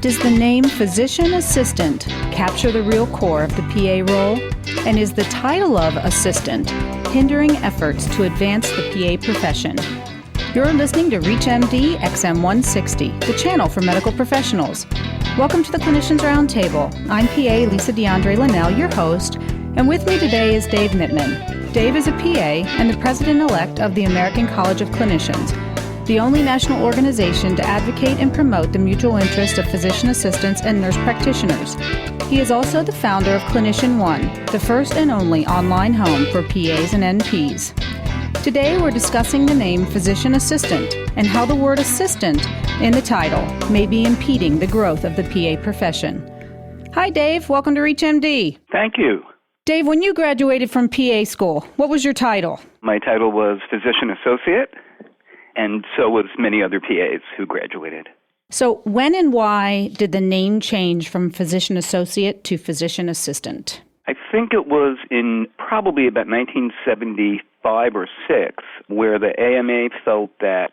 Does the name physician assistant capture the real core of the PA role? And is the title of assistant hindering efforts to advance the PA profession? You're listening to ReachMD XM160, the channel for medical professionals. Welcome to the Clinicians Roundtable. I'm PA Lisa Dandrea Lenell, your host, and with me today is Dave Mittman. Dave is a PA and the president-elect of the American College of Clinicians, the only national organization to advocate and promote the mutual interest of physician assistants and nurse practitioners. He is also the founder of Clinician One, the first and only online home for PAs and NPs. Today we're discussing the name physician assistant and how the word assistant in the title may be impeding the growth of the PA profession. Hi Dave, welcome to ReachMD. Thank you. Dave, when you graduated from PA school, what was your title? My title was physician associate, and so was many other PAs who graduated. So when and why did the name change from physician associate to physician assistant? I think it was in probably about 1975 or 6, where the AMA felt that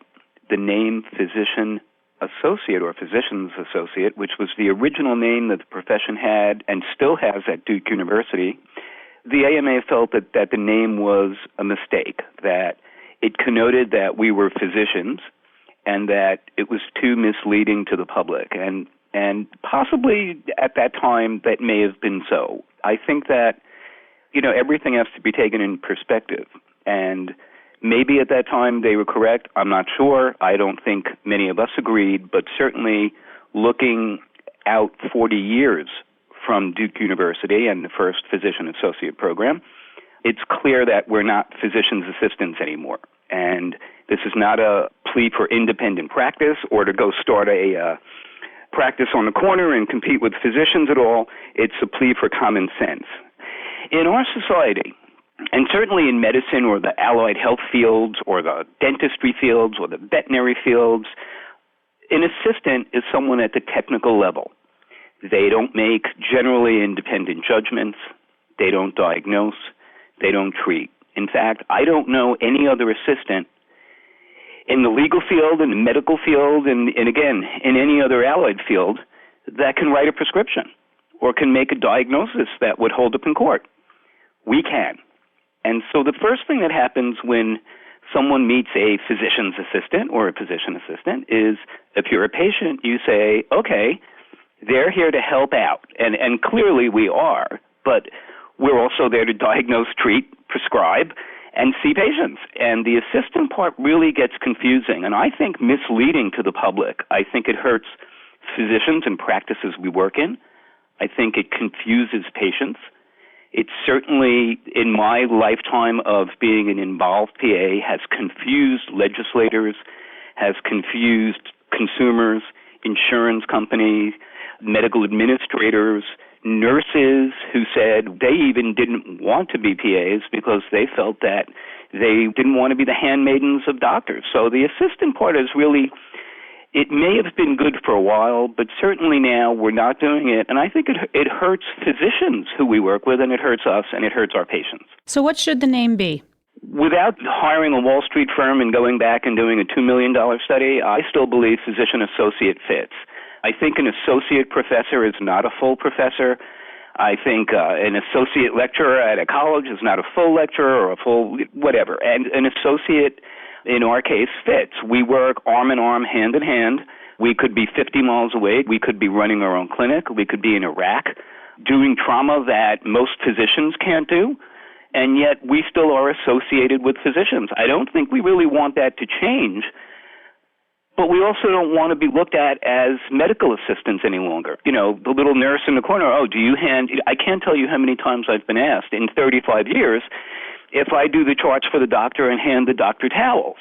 the name physician associate or physician's associate, which was the original name that the profession had and still has at Duke University, the AMA felt that the name was a mistake, that it connoted that we were physicians and that it was too misleading to the public. And possibly at that time that may have been so. I think that, everything has to be taken in perspective. And maybe at that time they were correct. I'm not sure. I don't think many of us agreed, but certainly looking out 40 years from Duke University and the first physician associate program, it's clear that we're not physician's assistants anymore. And this is not a plea for independent practice or to go start a practice on the corner and compete with physicians at all. It's a plea for common sense. In our society, and certainly in medicine or the allied health fields or the dentistry fields or the veterinary fields, an assistant is someone at the technical level. They don't make generally independent judgments. They don't diagnose. They don't treat. In fact, I don't know any other assistant in the legal field, in the medical field, and again, in any other allied field that can write a prescription or can make a diagnosis that would hold up in court. We can. And so the first thing that happens when someone meets a physician's assistant or a physician assistant is if you're a patient, you say, okay, they're here to help out. And clearly we are, but we're also there to diagnose, treat, prescribe, and see patients. And the assistant part really gets confusing and I think misleading to the public. I think it hurts physicians and practices we work in. I think it confuses patients. It certainly, in my lifetime of being an involved PA, has confused legislators, has confused consumers, insurance companies, medical administrators, nurses who said they even didn't want to be PAs because they felt that they didn't want to be the handmaidens of doctors. So the assistant part is really, it may have been good for a while, but certainly now we're not doing it. And I think it hurts physicians who we work with, and it hurts us, and it hurts our patients. So what should the name be? Without hiring a Wall Street firm and going back and doing a $2 million study, I still believe physician associate fits. I think an associate professor is not a full professor. I think an associate lecturer at a college is not a full lecturer or a full whatever. And an associate, in our case, fits. We work arm in arm, hand in hand. We could be 50 miles away. We could be running our own clinic. We could be in Iraq doing trauma that most physicians can't do. And yet we still are associated with physicians. I don't think we really want that to change. But we also don't want to be looked at as medical assistants any longer. The little nurse in the corner, I can't tell you how many times I've been asked in 35 years if I do the charts for the doctor and hand the doctor towels.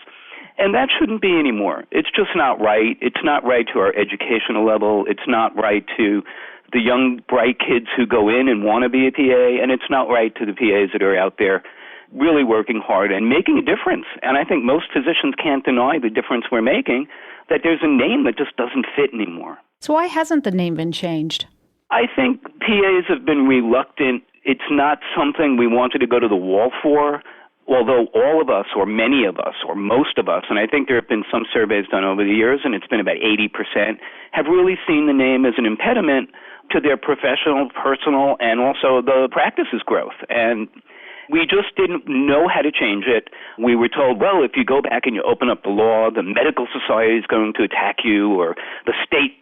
And that shouldn't be anymore. It's just not right. It's not right to our educational level. It's not right to the young, bright kids who go in and want to be a PA, and it's not right to the PAs that are out there really working hard and making a difference. And I think most physicians can't deny the difference we're making, that there's a name that just doesn't fit anymore. So why hasn't the name been changed? I think PAs have been reluctant. It's not something we wanted to go to the wall for although all of us, or many of us, or most of us, and I think there have been some surveys done over the years, and it's been about 80%, have really seen the name as an impediment to their professional, personal, and also the practice's growth. And we just didn't know how to change it. We were told, well, if you go back and you open up the law, the medical society is going to attack you, or the state,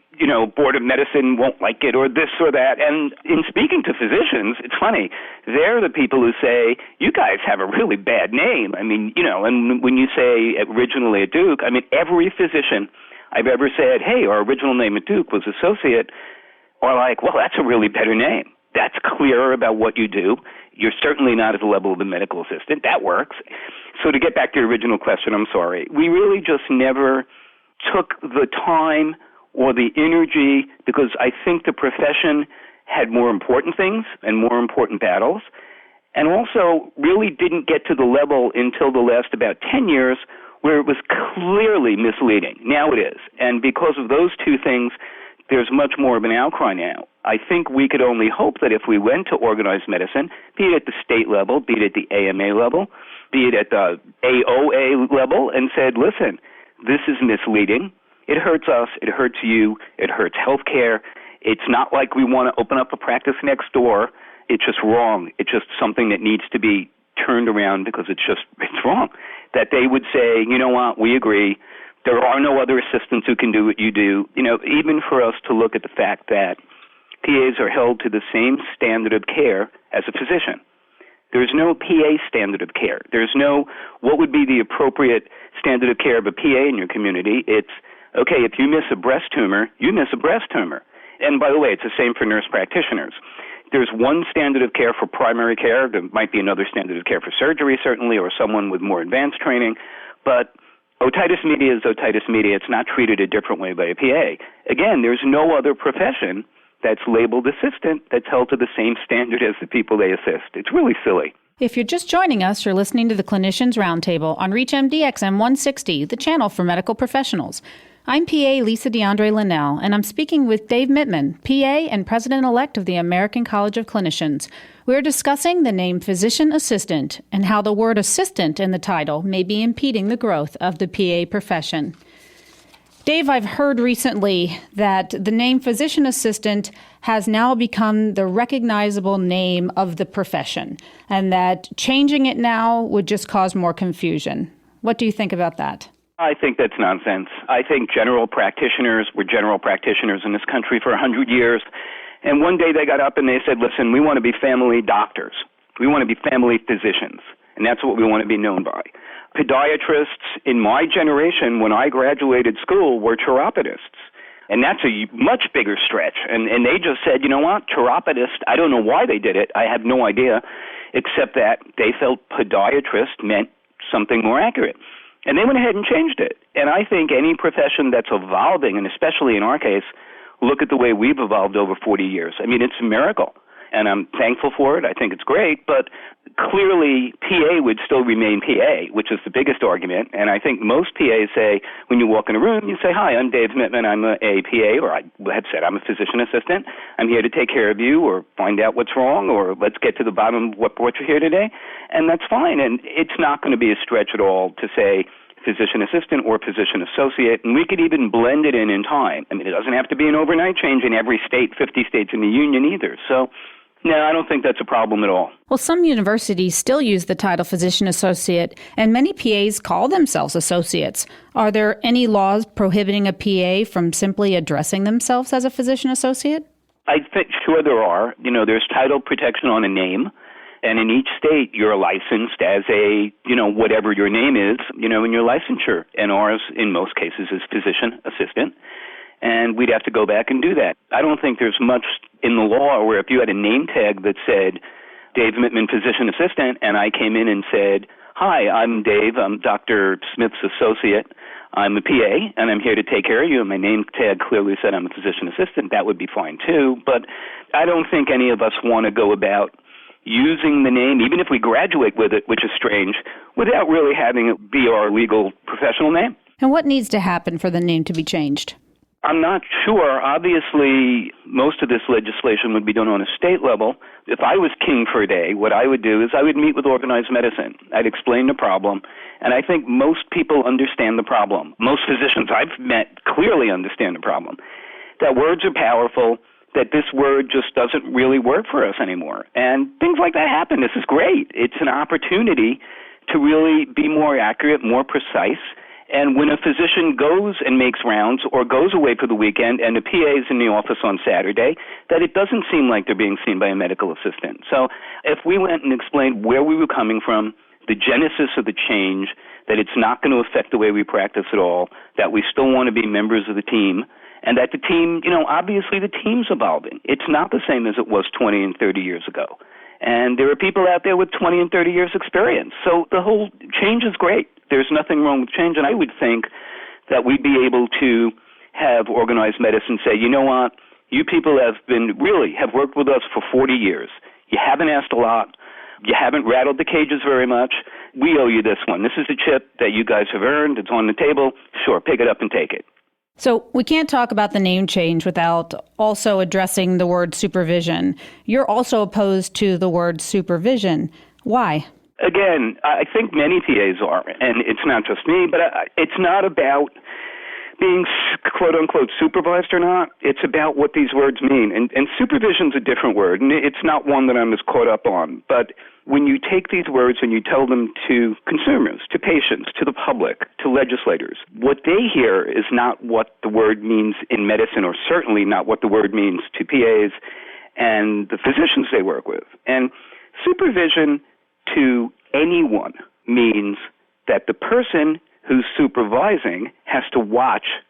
Board of Medicine won't like it, or this or that. And in speaking to physicians, it's funny, they're the people who say, you guys have a really bad name. I mean, and when you say originally at Duke, I mean, every physician I've ever said, hey, our original name at Duke was associate, are like, well, that's a really better name. That's clearer about what you do. You're certainly not at the level of a medical assistant. That works. So to get back to your original question, I'm sorry. We really just never took the time or the energy, because I think the profession had more important things and more important battles, and also really didn't get to the level until the last about 10 years where it was clearly misleading. Now it is. And because of those two things, there's much more of an outcry now. I think we could only hope that if we went to organized medicine, be it at the state level, be it at the AMA level, be it at the AOA level, and said, listen, this is misleading. It hurts us. It hurts you. It hurts healthcare. It's not like we want to open up a practice next door. It's just wrong. It's just something that needs to be turned around because it's wrong. That they would say, you know what, we agree. There are no other assistants who can do what you do. Even for us to look at the fact that PAs are held to the same standard of care as a physician. There's no PA standard of care. There's no what would be the appropriate standard of care of a PA in your community. It's, okay, if you miss a breast tumor, you miss a breast tumor. And by the way, it's the same for nurse practitioners. There's one standard of care for primary care. There might be another standard of care for surgery, certainly, or someone with more advanced training. But otitis media is otitis media. It's not treated a different way by a PA. Again, there's no other profession that's labeled assistant that's held to the same standard as the people they assist. It's really silly. If you're just joining us, you're listening to the Clinicians Roundtable on ReachMD XM 160, the channel for medical professionals. I'm PA Lisa DeAndre Lenell, and I'm speaking with Dave Mittman, PA and President-elect of the American College of Clinicians. We're discussing the name physician assistant and how the word assistant in the title may be impeding the growth of the PA profession. Dave, I've heard recently that the name physician assistant has now become the recognizable name of the profession, and that changing it now would just cause more confusion. What do you think about that? I think that's nonsense. I think general practitioners were general practitioners in this country for 100 years, and one day they got up and they said, listen, we want to be family doctors. We want to be family physicians, and that's what we want to be known by. Podiatrists in my generation, when I graduated school, were chiropodists. And that's a much bigger stretch. And they just said, you know what, chiropodist, I don't know why they did it. I have no idea, except that they felt podiatrist meant something more accurate. And they went ahead and changed it. And I think any profession that's evolving, and especially in our case, look at the way we've evolved over 40 years. I mean, it's a miracle. And I'm thankful for it. I think it's great. But clearly, PA would still remain PA, which is the biggest argument. And I think most PAs say, when you walk in a room, you say, hi, I'm Dave Mittman. I'm a PA, or I have said I'm a physician assistant. I'm here to take care of you or find out what's wrong, or let's get to the bottom of what brought you here today. And that's fine. And it's not going to be a stretch at all to say physician assistant or physician associate. And we could even blend it in time. I mean, it doesn't have to be an overnight change in every state, 50 states in the union either. So no, I don't think that's a problem at all. Well, some universities still use the title physician associate, and many PAs call themselves associates. Are there any laws prohibiting a PA from simply addressing themselves as a physician associate? I think, sure there are. There's title protection on a name, and in each state you're licensed as a, whatever your name is, in your licensure. And ours, in most cases, is physician assistant. And we'd have to go back and do that. I don't think there's much in the law where if you had a name tag that said Dave Mittman, physician assistant, and I came in and said, hi, I'm Dave, I'm Dr. Smith's associate, I'm a PA, and I'm here to take care of you, and my name tag clearly said I'm a physician assistant, that would be fine too. But I don't think any of us want to go about using the name, even if we graduate with it, which is strange, without really having it be our legal professional name. And what needs to happen for the name to be changed? I'm not sure. Obviously, most of this legislation would be done on a state level. If I was king for a day, what I would do is I would meet with organized medicine. I'd explain the problem, and I think most people understand the problem. Most physicians I've met clearly understand the problem, that words are powerful, that this word just doesn't really work for us anymore. And things like that happen. This is great. It's an opportunity to really be more accurate, more precise. And when a physician goes and makes rounds or goes away for the weekend and a PA is in the office on Saturday, that it doesn't seem like they're being seen by a medical assistant. So if we went and explained where we were coming from, the genesis of the change, that it's not going to affect the way we practice at all, that we still want to be members of the team, and that the team, obviously the team's evolving. It's not the same as it was 20 and 30 years ago. And there are people out there with 20 and 30 years experience. So the whole change is great. There's nothing wrong with change. And I would think that we'd be able to have organized medicine say, you know what, you people have worked with us for 40 years. You haven't asked a lot. You haven't rattled the cages very much. We owe you this one. This is a chip that you guys have earned. It's on the table. Sure, pick it up and take it. So we can't talk about the name change without also addressing the word supervision. You're also opposed to the word supervision. Why? Again, I think many PAs are, and it's not just me, but it's not about being quote-unquote supervised or not. It's about what these words mean. And supervision's a different word, and it's not one that I'm as caught up on. But when you take these words and you tell them to consumers, to patients, to the public, to legislators, what they hear is not what the word means in medicine, or certainly not what the word means to PAs and the physicians they work with. And supervision to anyone means that the person who's supervising has to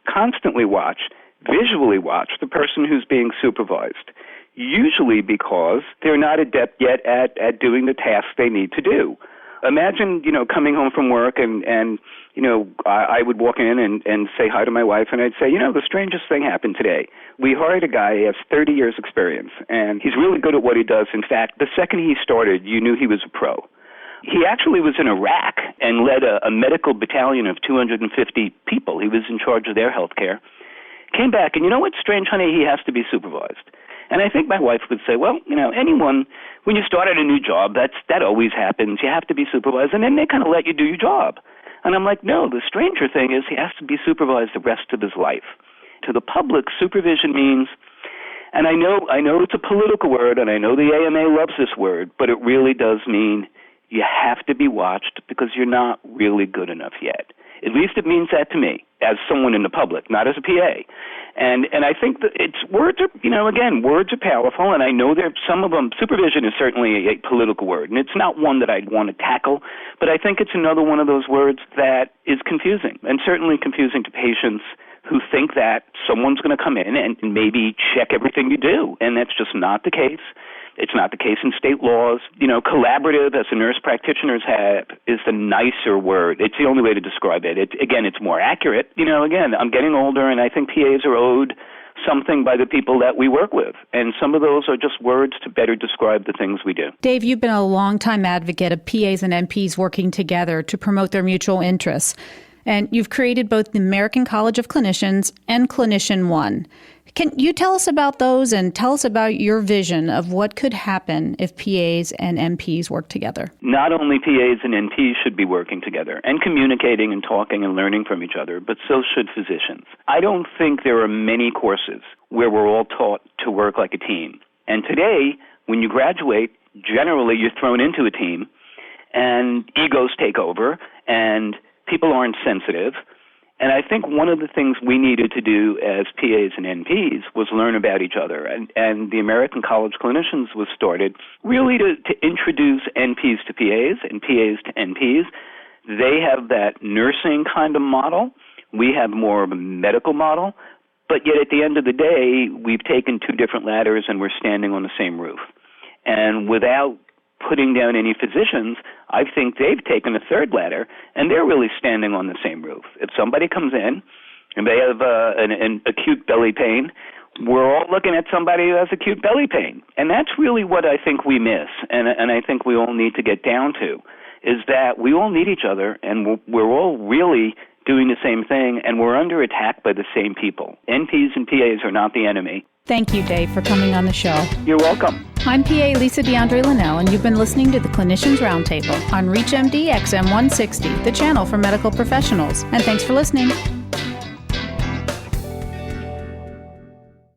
constantly watch, visually watch the person who's being supervised, usually because they're not adept yet at doing the tasks they need to do. Imagine, coming home from work and I would walk in and say hi to my wife, and I'd say, the strangest thing happened today. We hired a guy, he has 30 years experience, and he's really good at what he does. In fact, the second he started, you knew he was a pro. He actually was in Iraq and led a medical battalion of 250 people. He was in charge of their health care. Came back, and you know what's strange, honey? He has to be supervised. And I think my wife would say, well, anyone, when you start at a new job, that always happens. You have to be supervised, and then they kind of let you do your job. And I'm like, no, the stranger thing is he has to be supervised the rest of his life. To the public, supervision means, and I know it's a political word, and I know the AMA loves this word, but it really does mean you have to be watched because you're not really good enough yet. At least it means that to me, as someone in the public, not as a PA. And I think that words are powerful, and I know some of them, supervision is certainly a political word, and it's not one that I'd want to tackle, but I think it's another one of those words that is confusing, and certainly confusing to patients who think that someone's going to come in and maybe check everything you do, and that's just not the case. It's not the case in state laws. Collaborative, as the nurse practitioners have, is the nicer word. It's the only way to describe it. It's more accurate. Again, I'm getting older, and I think PAs are owed something by the people that we work with. And some of those are just words to better describe the things we do. Dave, you've been a longtime advocate of PAs and NPs working together to promote their mutual interests. And you've created both the American College of Clinicians and Clinician One. Can you tell us about those and tell us about your vision of what could happen if PAs and NPs work together? Not only PAs and NPs should be working together and communicating and talking and learning from each other, but so should physicians. I don't think there are many courses where we're all taught to work like a team. And today, when you graduate, generally you're thrown into a team and egos take over and people aren't sensitive. And I think one of the things we needed to do as PAs and NPs was learn about each other. And the American College of Clinicians was started really to introduce NPs to PAs and PAs to NPs. They have that nursing kind of model. We have more of a medical model. But yet at the end of the day, we've taken two different ladders and we're standing on the same roof. And without putting down any physicians, I think they've taken a third ladder, and they're really standing on the same roof. If somebody comes in and they have an acute belly pain, we're all looking at somebody who has acute belly pain. And that's really what I think we miss, and I think we all need to get down to, is that we all need each other, and we're all really doing the same thing, and we're under attack by the same people. NPs and PAs are not the enemy. Thank you, Dave, for coming on the show. You're welcome. I'm PA Lisa Dandrea Lenell, and you've been listening to the Clinicians Roundtable on ReachMD XM 160, the channel for medical professionals. And thanks for listening.